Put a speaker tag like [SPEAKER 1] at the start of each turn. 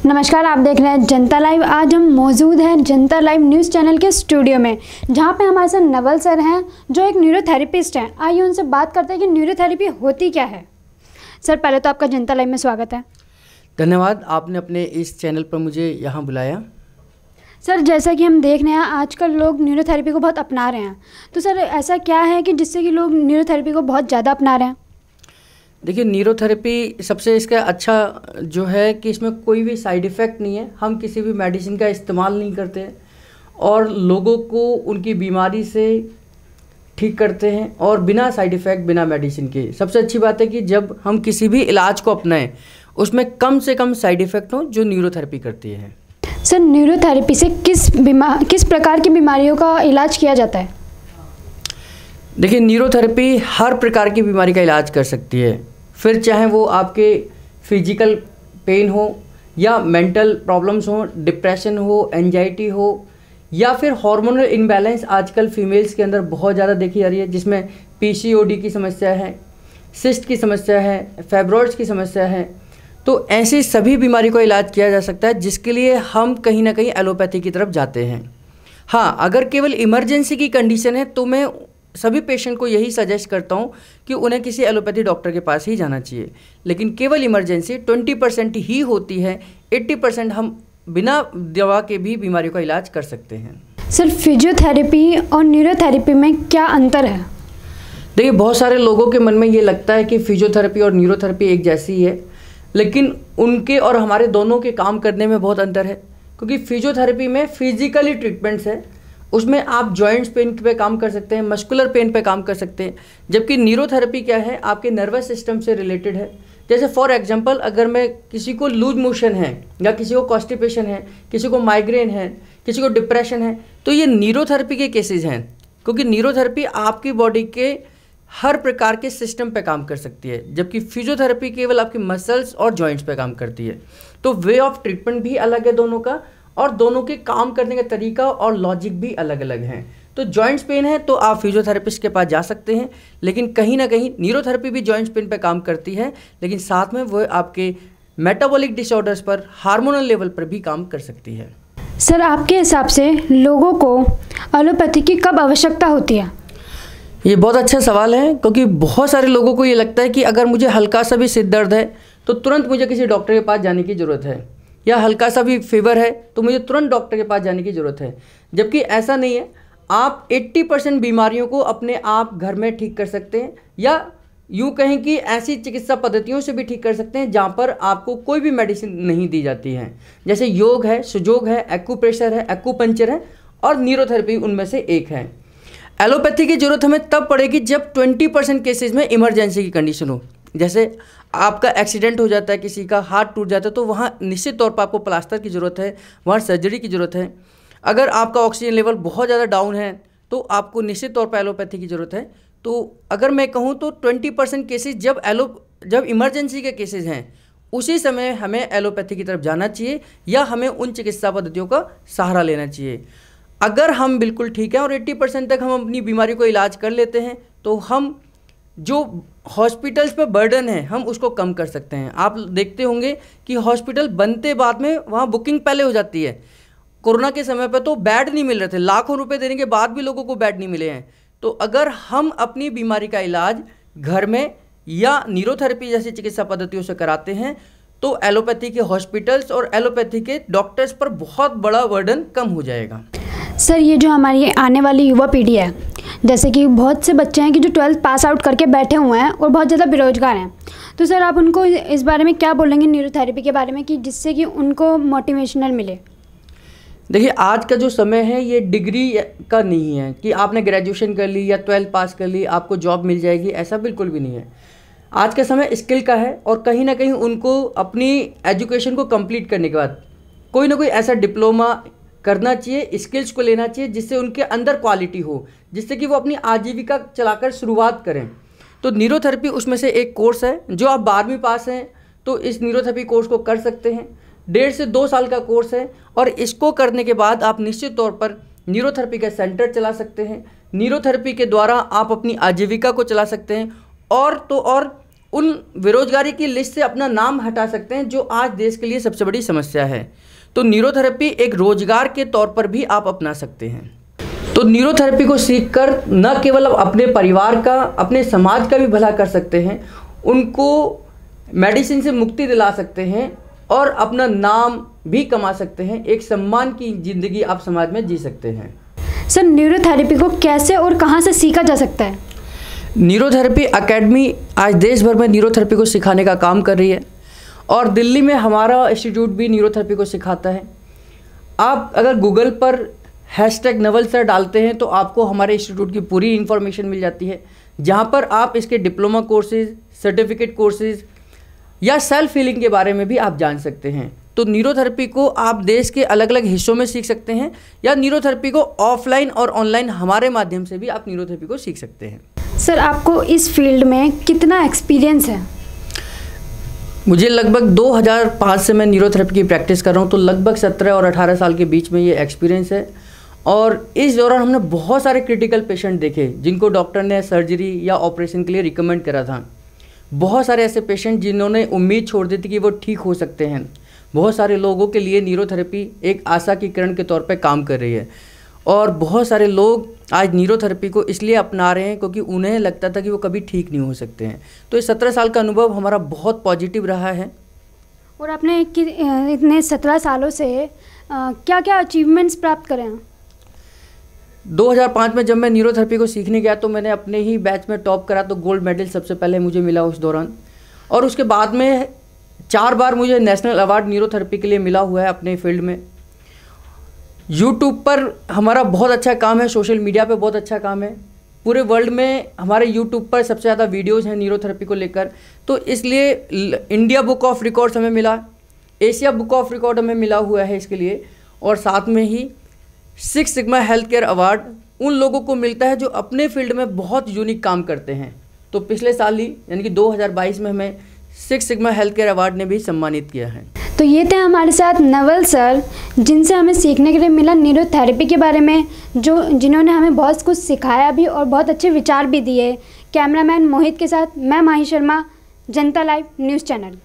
[SPEAKER 1] नमस्कार, आप देख रहे हैं जनता लाइव। आज हम मौजूद हैं जनता लाइव न्यूज़ चैनल के स्टूडियो में, जहां पे हमारे साथ नवल सर हैं जो एक न्यूरोथेरेपिस्ट हैं। आइए उनसे बात करते हैं कि न्यूरोथेरेपी होती क्या है। सर, पहले तो आपका जनता लाइव में स्वागत है।
[SPEAKER 2] धन्यवाद, आपने अपने इस चैनल पर मुझे यहाँ बुलाया।
[SPEAKER 1] सर, जैसा कि हम देख रहे हैं आजकल लोग न्यूरोथेरेपी को बहुत अपना रहे हैं, तो सर ऐसा क्या है कि जिससे कि लोग न्यूरोथेरेपी को बहुत ज़्यादा अपना रहे हैं?
[SPEAKER 2] देखिए, न्यूरोथेरेपी सबसे इसका अच्छा जो है कि इसमें कोई भी साइड इफ़ेक्ट नहीं है। हम किसी भी मेडिसिन का इस्तेमाल नहीं करते और लोगों को उनकी बीमारी से ठीक करते हैं और बिना साइड इफ़ेक्ट, बिना मेडिसिन के। सबसे अच्छी बात है कि जब हम किसी भी इलाज को अपनाएं उसमें कम से कम साइड इफ़ेक्ट हों, जो न्यूरोथेरेपी करती है।
[SPEAKER 1] सर, न्यूरोथेरेपी से किस प्रकार की बीमारियों का इलाज किया जाता है?
[SPEAKER 2] देखिए, न्यूरोथेरेपी हर प्रकार की बीमारी का इलाज कर सकती है, फिर चाहे वो आपके फिजिकल पेन हो या मेंटल प्रॉब्लम्स हो, डिप्रेशन हो, एंजाइटी हो या फिर हार्मोनल इम्बैलेंस आजकल फीमेल्स के अंदर बहुत ज़्यादा देखी जा रही है, जिसमें पीसीओडी की समस्या है, सिस्ट की समस्या है, फाइब्रॉइड्स की समस्या है। तो ऐसी सभी बीमारी को इलाज किया जा सकता है, जिसके लिए हम कहीं ना कहीं एलोपैथी की तरफ जाते हैं। हाँ, अगर केवल इमरजेंसी की कंडीशन है तो मैं सभी पेशेंट को यही सजेस्ट करता हूँ कि उन्हें किसी एलोपैथी डॉक्टर के पास ही जाना चाहिए। लेकिन केवल इमरजेंसी 20% ही होती है, 80% हम बिना दवा के भी बीमारियों का इलाज कर सकते हैं।
[SPEAKER 1] सर, फिजियोथेरेपी और न्यूरोथेरेपी में क्या अंतर है?
[SPEAKER 2] देखिए, बहुत सारे लोगों के मन में ये लगता है कि फिजियोथेरेपी और न्यूरोथेरेपी एक जैसी है, लेकिन उनके और हमारे दोनों के काम करने में बहुत अंतर है। क्योंकि फिजियोथेरेपी में फिजिकली ट्रीटमेंट्स है, उसमें आप जॉइंट्स पेन पे काम कर सकते हैं, मस्कुलर पेन पे काम कर सकते हैं। जबकि न्यूरोथेरेपी क्या है, आपके नर्वस सिस्टम से रिलेटेड है। जैसे फॉर एग्जांपल, अगर मैं किसी को लूज मोशन है या किसी को कॉन्स्टिपेशन है, किसी को माइग्रेन है, किसी को डिप्रेशन है, तो ये न्यूरोथेरेपी के केसेस हैं। क्योंकि न्यूरोथेरेपी आपकी बॉडी के हर प्रकार के सिस्टम पे काम कर सकती है, जबकि फिजियोथेरेपी केवल आपकी मसल्स और जॉइंट्स पे काम करती है। तो वे ऑफ ट्रीटमेंट भी अलग है दोनों का, और दोनों के काम करने का तरीका और लॉजिक भी अलग अलग हैं। तो जॉइंट्स पेन है तो आप फिजियोथेरेपिस्ट के पास जा सकते हैं, लेकिन कहीं ना कहीं न्यूरोथेरेपी भी जॉइंट्स पेन पे काम करती है, लेकिन साथ में वो आपके मेटाबॉलिक डिसऑर्डर्स पर, हार्मोनल लेवल पर भी काम कर सकती है।
[SPEAKER 1] सर, आपके हिसाब से लोगों को एलोपैथी की कब आवश्यकता होती है?
[SPEAKER 2] ये बहुत अच्छा सवाल है, क्योंकि बहुत सारे लोगों को ये लगता है कि अगर मुझे हल्का सा भी सिर दर्द है तो तुरंत मुझे किसी डॉक्टर के पास जाने की ज़रूरत है, या हल्का सा भी फीवर है तो मुझे तुरंत डॉक्टर के पास जाने की ज़रूरत है। जबकि ऐसा नहीं है। आप 80% बीमारियों को अपने आप घर में ठीक कर सकते हैं, या यूँ कहें कि ऐसी चिकित्सा पद्धतियों से भी ठीक कर सकते हैं जहाँ पर आपको कोई भी मेडिसिन नहीं दी जाती है। जैसे योग है, सुजोग है, एक्यूप्रेशर है, एक्यूपंक्चर है, और न्यूरोथेरेपी उनमें से एक है। एलोपैथी की ज़रूरत हमें तब पड़ेगी जब 20% केसेज में इमरजेंसी की कंडीशन हो। जैसे आपका एक्सीडेंट हो जाता है, किसी का हाथ टूट जाता है, तो वहाँ निश्चित तौर पर आपको प्लास्टर की ज़रूरत है, वहाँ सर्जरी की ज़रूरत है। अगर आपका ऑक्सीजन लेवल बहुत ज़्यादा डाउन है तो आपको निश्चित तौर पर एलोपैथी की ज़रूरत है। तो अगर मैं कहूँ तो 20% केसेज जब इमरजेंसी के केसेज हैं, उसी समय हमें एलोपैथी की तरफ जाना चाहिए, या हमें उन चिकित्सा पद्धतियों का सहारा लेना चाहिए। अगर हम बिल्कुल ठीक हैं और 80% तक हम अपनी बीमारी को इलाज कर लेते हैं, तो हम जो हॉस्पिटल्स पर बर्डन है हम उसको कम कर सकते हैं। आप देखते होंगे कि हॉस्पिटल बनते बाद में वहाँ बुकिंग पहले हो जाती है। कोरोना के समय पर तो बेड नहीं मिल रहे थे, लाखों रुपए देने के बाद भी लोगों को बेड नहीं मिले हैं। तो अगर हम अपनी बीमारी का इलाज घर में या न्यूरोथेरेपी जैसी चिकित्सा पद्धतियों से कराते हैं, तो एलोपैथी के हॉस्पिटल्स और एलोपैथी के डॉक्टर्स पर बहुत बड़ा बर्डन कम हो जाएगा।
[SPEAKER 1] सर, ये जो हमारी आने वाली युवा पीढ़ी है, जैसे कि बहुत से बच्चे हैं कि जो 12th पास आउट करके बैठे हुए हैं और बहुत ज़्यादा बेरोजगार हैं, तो सर आप उनको इस बारे में क्या बोलेंगे न्यूरोथेरेपी के बारे में, कि जिससे कि उनको मोटिवेशनल मिले?
[SPEAKER 2] देखिए, आज का जो समय है ये डिग्री का नहीं है कि आपने ग्रेजुएशन कर ली या 12th पास कर ली आपको जॉब मिल जाएगी, ऐसा बिल्कुल भी नहीं है। आज का समय स्किल का है, और कहीं ना कहीं उनको अपनी एजुकेशन को कंप्लीट करने के बाद कोई ना कोई ऐसा डिप्लोमा करना चाहिए, स्किल्स को लेना चाहिए जिससे उनके अंदर क्वालिटी हो, जिससे कि वो अपनी आजीविका चलाकर शुरुआत करें। तो न्यूरोथेरेपी उसमें से एक कोर्स है। जो आप 12वीं पास हैं तो इस न्यूरोथेरेपी कोर्स को कर सकते हैं। 1.5 से 2 साल का कोर्स है, और इसको करने के बाद आप निश्चित तौर पर न्यूरोथेरेपी का सेंटर चला सकते हैं। न्यूरोथेरेपी के द्वारा आप अपनी आजीविका को चला सकते हैं, और तो और उन बेरोजगारी की लिस्ट से अपना नाम हटा सकते हैं, जो आज देश के लिए सबसे बड़ी समस्या है। तो न्यूरोथेरेपी एक रोजगार के तौर पर भी आप अपना सकते हैं। तो न्यूरोथेरेपी को सीखकर न केवल आप अपने परिवार का, अपने समाज का भी भला कर सकते हैं, उनको मेडिसिन से मुक्ति दिला सकते हैं और अपना नाम भी कमा सकते हैं। एक सम्मान की ज़िंदगी आप समाज में जी सकते हैं।
[SPEAKER 1] सर, न्यूरोथेरेपी को कैसे और कहाँ से सीखा जा सकता है?
[SPEAKER 2] न्यूरोथेरेपी एकेडमी आज देश भर में न्यूरोथेरेपी को सिखाने का काम कर रही है और दिल्ली में हमारा इंस्टीट्यूट भी न्यूरोथेरेपी को सिखाता है। आप अगर गूगल पर #नवल सर डालते हैं तो आपको हमारे इंस्टीट्यूट की पूरी इन्फॉर्मेशन मिल जाती है, जहाँ पर आप इसके डिप्लोमा कोर्सेज, सर्टिफिकेट कोर्सेज या सेल्फ हीलिंग के बारे में भी आप जान सकते हैं। तो न्यूरोथेरेपी को आप देश के अलग अलग हिस्सों में सीख सकते हैं, या न्यूरोथेरेपी को ऑफलाइन और ऑनलाइन हमारे माध्यम से भी आप न्यूरोथेरेपी को सीख सकते हैं।
[SPEAKER 1] सर, आपको इस फील्ड में कितना एक्सपीरियंस है?
[SPEAKER 2] मुझे लगभग 2005 से मैं न्यूरोथेरेपी की प्रैक्टिस कर रहा हूँ, तो लगभग 17 और 18 साल के बीच में ये एक्सपीरियंस है। और इस दौरान हमने बहुत सारे क्रिटिकल पेशेंट देखे जिनको डॉक्टर ने सर्जरी या ऑपरेशन के लिए रिकमेंड करा था। बहुत सारे ऐसे पेशेंट जिन्होंने उम्मीद छोड़ दी थी कि वो ठीक हो सकते हैं। बहुत सारे लोगों के लिए न्यूरोथेरेपी एक आशा की किरण के तौर पर काम कर रही है और बहुत सारे लोग आज न्यूरोथेरेपी को इसलिए अपना रहे हैं क्योंकि उन्हें लगता था कि वो कभी ठीक नहीं हो सकते हैं। तो इस 17 साल का अनुभव हमारा बहुत पॉजिटिव रहा है।
[SPEAKER 1] और आपने इतने 17 सालों से क्या क्या अचीवमेंट्स प्राप्त करे हैं?
[SPEAKER 2] 2005 में जब मैं न्यूरोथेरेपी को सीखने गया तो मैंने अपने ही बैच में टॉप करा, तो गोल्ड मेडल सबसे पहले मुझे मिला उस दौरान। और उसके बाद में 4 बार मुझे नेशनल अवार्ड न्यूरोथेरेपी के लिए मिला हुआ है अपने फील्ड में। यूट्यूब पर हमारा बहुत अच्छा काम है, सोशल मीडिया पे बहुत अच्छा काम है। पूरे वर्ल्ड में हमारे यूट्यूब पर सबसे ज़्यादा वीडियोज़ हैं न्यूरोथेरेपी को लेकर। तो इसलिए इंडिया बुक ऑफ रिकॉर्ड्स हमें मिला, एशिया बुक ऑफ रिकॉर्ड हमें मिला हुआ है इसके लिए। और साथ में ही 6 सिग्मा हेल्थ केयर अवार्ड उन लोगों को मिलता है जो अपने फील्ड में बहुत यूनिक काम करते हैं। तो पिछले साल ही यानी कि 2022 में हमें 6 सिग्मा हेल्थ केयर अवार्ड ने भी सम्मानित किया है।
[SPEAKER 1] तो ये थे हमारे साथ नवल सर, जिनसे हमें सीखने के लिए मिला न्यूरोथेरेपी के बारे में, जिन्होंने हमें बहुत कुछ सिखाया भी और बहुत अच्छे विचार भी दिए। कैमरामैन मोहित के साथ मैं माही शर्मा, जनता लाइव न्यूज़ चैनल।